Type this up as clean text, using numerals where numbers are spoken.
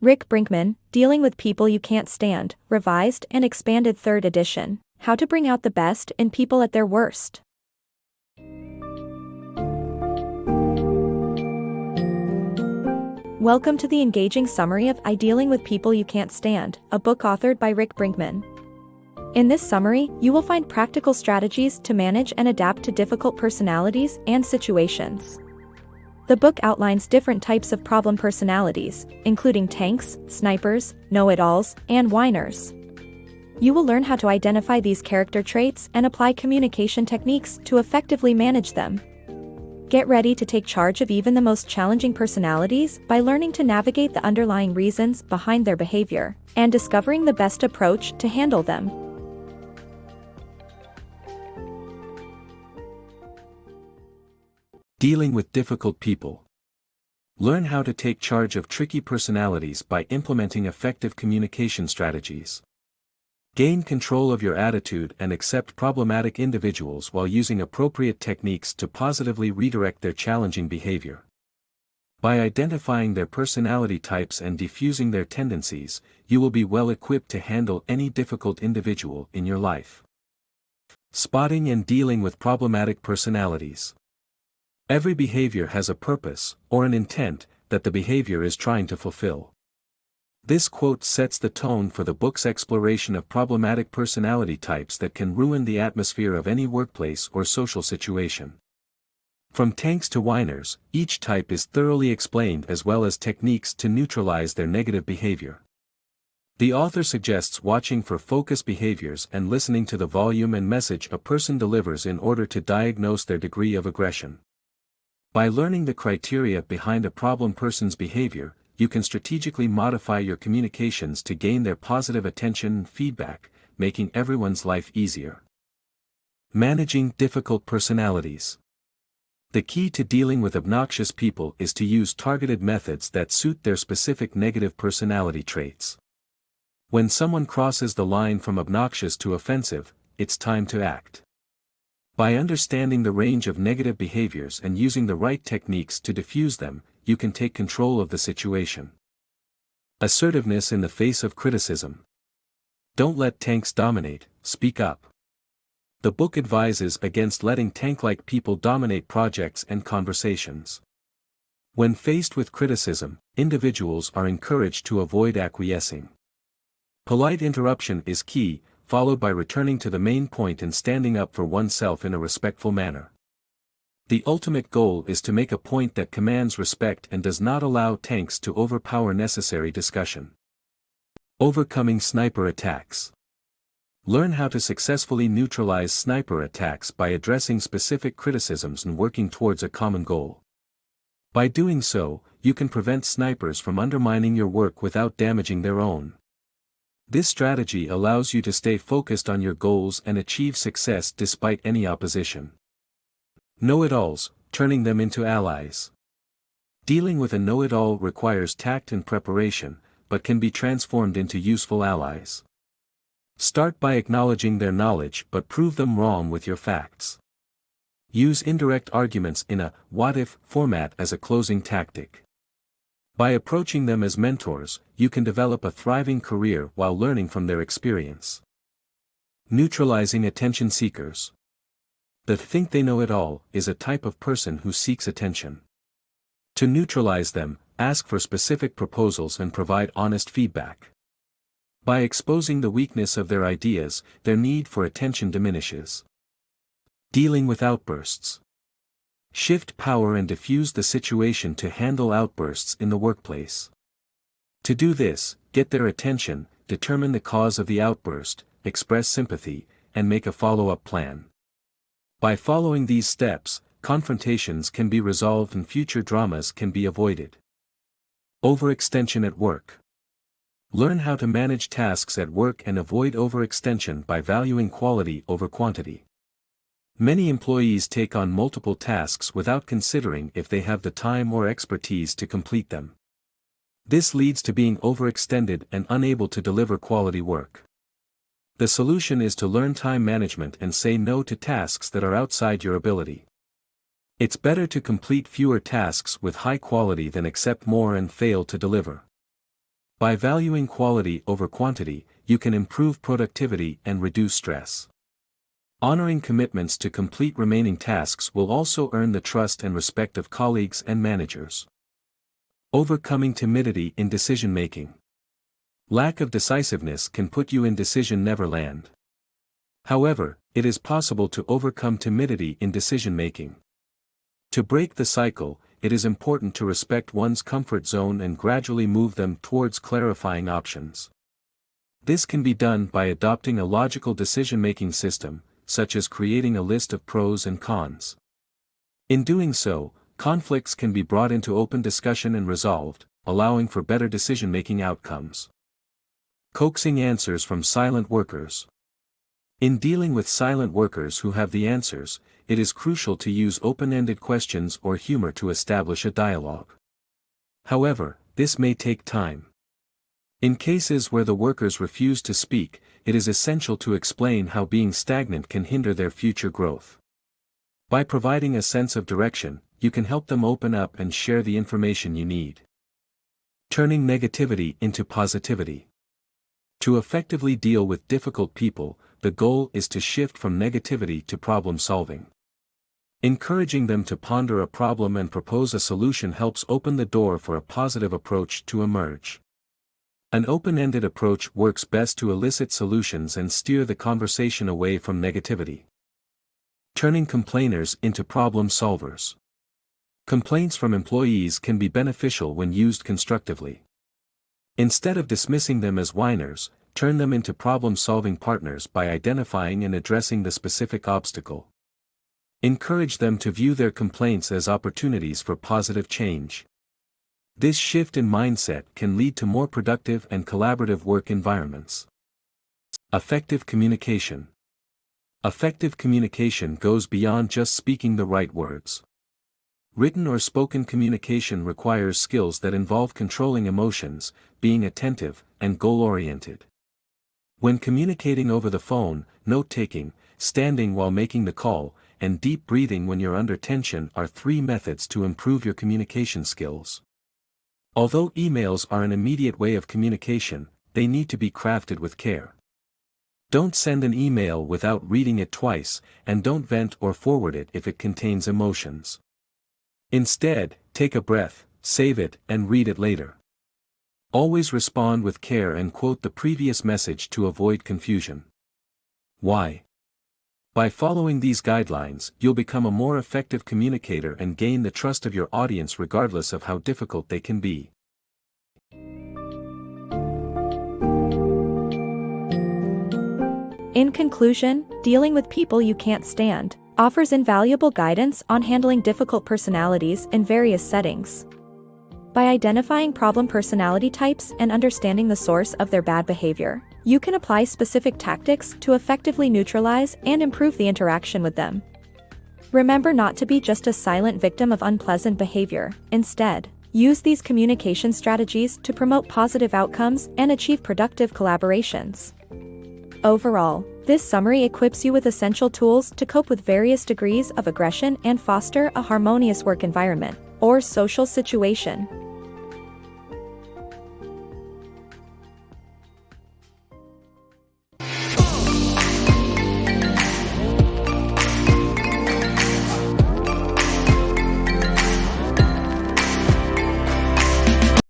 Rick Brinkman, Dealing with People You Can't Stand, revised and expanded 3rd edition. How to bring out the best in people at their worst. Welcome to the engaging summary of Dealing with People You Can't Stand, a book authored by Rick Brinkman. In this summary, you will find practical strategies to manage and adapt to difficult personalities and situations. The book outlines different types of problem personalities, including tanks, snipers, know-it-alls, and whiners. You will learn how to identify these character traits and apply communication techniques to effectively manage them. Get ready to take charge of even the most challenging personalities by learning to navigate the underlying reasons behind their behavior and discovering the best approach to handle them. Dealing with difficult people. Learn how to take charge of tricky personalities by implementing effective communication strategies. Gain control of your attitude and accept problematic individuals while using appropriate techniques to positively redirect their challenging behavior. By identifying their personality types and diffusing their tendencies, you will be well equipped to handle any difficult individual in your life. Spotting and dealing with problematic personalities. Every behavior has a purpose, or an intent, that the behavior is trying to fulfill. This quote sets the tone for the book's exploration of problematic personality types that can ruin the atmosphere of any workplace or social situation. From tanks to whiners, each type is thoroughly explained as well as techniques to neutralize their negative behavior. The author suggests watching for focus behaviors and listening to the volume and message a person delivers in order to diagnose their degree of aggression. By learning the criteria behind a problem person's behavior, you can strategically modify your communications to gain their positive attention and feedback, making everyone's life easier. Managing difficult personalities. The key to dealing with obnoxious people is to use targeted methods that suit their specific negative personality traits. When someone crosses the line from obnoxious to offensive, it's time to act. By understanding the range of negative behaviors and using the right techniques to diffuse them, you can take control of the situation. Assertiveness in the face of criticism. Don't let tanks dominate, speak up. The book advises against letting tank-like people dominate projects and conversations. When faced with criticism, individuals are encouraged to avoid acquiescing. Polite interruption is key, followed by returning to the main point and standing up for oneself in a respectful manner. The ultimate goal is to make a point that commands respect and does not allow tanks to overpower necessary discussion. Overcoming sniper attacks. Learn how to successfully neutralize sniper attacks by addressing specific criticisms and working towards a common goal. By doing so, you can prevent snipers from undermining your work without damaging their own. This strategy allows you to stay focused on your goals and achieve success despite any opposition. Know-it-alls, turning them into allies. Dealing with a know-it-all requires tact and preparation, but can be transformed into useful allies. Start by acknowledging their knowledge but prove them wrong with your facts. Use indirect arguments in a what-if format as a closing tactic. By approaching them as mentors, you can develop a thriving career while learning from their experience. Neutralizing Attention-Seekers. The think they know it all is a type of person who seeks attention. To neutralize them, ask for specific proposals and provide honest feedback. By exposing the weakness of their ideas, their need for attention diminishes. Dealing with outbursts. Shift power and diffuse the situation to handle outbursts in the workplace. To do this, get their attention, determine the cause of the outburst, express sympathy, and make a follow-up plan. By following these steps, confrontations can be resolved and future dramas can be avoided. Overextension at work. Learn how to manage tasks at work and avoid overextension by valuing quality over quantity. Many employees take on multiple tasks without considering if they have the time or expertise to complete them. This leads to being overextended and unable to deliver quality work. The solution is to learn time management and say no to tasks that are outside your ability. It's better to complete fewer tasks with high quality than accept more and fail to deliver. By valuing quality over quantity, you can improve productivity and reduce stress. Honoring commitments to complete remaining tasks will also earn the trust and respect of colleagues and managers. Overcoming timidity in decision-making. Lack of decisiveness can put you in decision neverland. However, it is possible to overcome timidity in decision-making. To break the cycle, it is important to respect one's comfort zone and gradually move them towards clarifying options. This can be done by adopting a logical decision-making system, such as creating a list of pros and cons. In doing so, conflicts can be brought into open discussion and resolved, allowing for better decision-making outcomes. Coaxing answers from silent workers. In dealing with silent workers who have the answers, it is crucial to use open-ended questions or humor to establish a dialogue. However, this may take time. In cases where the workers refuse to speak, it is essential to explain how being stagnant can hinder their future growth. By providing a sense of direction, you can help them open up and share the information you need. Turning negativity into positivity. To effectively deal with difficult people, the goal is to shift from negativity to problem solving. Encouraging them to ponder a problem and propose a solution helps open the door for a positive approach to emerge. An open-ended approach works best to elicit solutions and steer the conversation away from negativity. Turning complainers into problem solvers. Complaints from employees can be beneficial when used constructively. Instead of dismissing them as whiners, turn them into problem-solving partners by identifying and addressing the specific obstacle. Encourage them to view their complaints as opportunities for positive change. This shift in mindset can lead to more productive and collaborative work environments. Effective communication. Effective communication goes beyond just speaking the right words. Written or spoken communication requires skills that involve controlling emotions, being attentive, and goal-oriented. When communicating over the phone, note-taking, standing while making the call, and deep breathing when you're under tension are 3 methods to improve your communication skills. Although emails are an immediate way of communication, they need to be crafted with care. Don't send an email without reading it twice, and don't vent or forward it if it contains emotions. Instead, take a breath, save it, and read it later. Always respond with care and quote the previous message to avoid confusion. Why? By following these guidelines, you'll become a more effective communicator and gain the trust of your audience regardless of how difficult they can be. In conclusion, dealing with people you can't stand offers invaluable guidance on handling difficult personalities in various settings. By identifying problem personality types and understanding the source of their bad behavior, you can apply specific tactics to effectively neutralize and improve the interaction with them. Remember not to be just a silent victim of unpleasant behavior. Instead, use these communication strategies to promote positive outcomes and achieve productive collaborations. Overall, this summary equips you with essential tools to cope with various degrees of aggression and foster a harmonious work environment or social situation.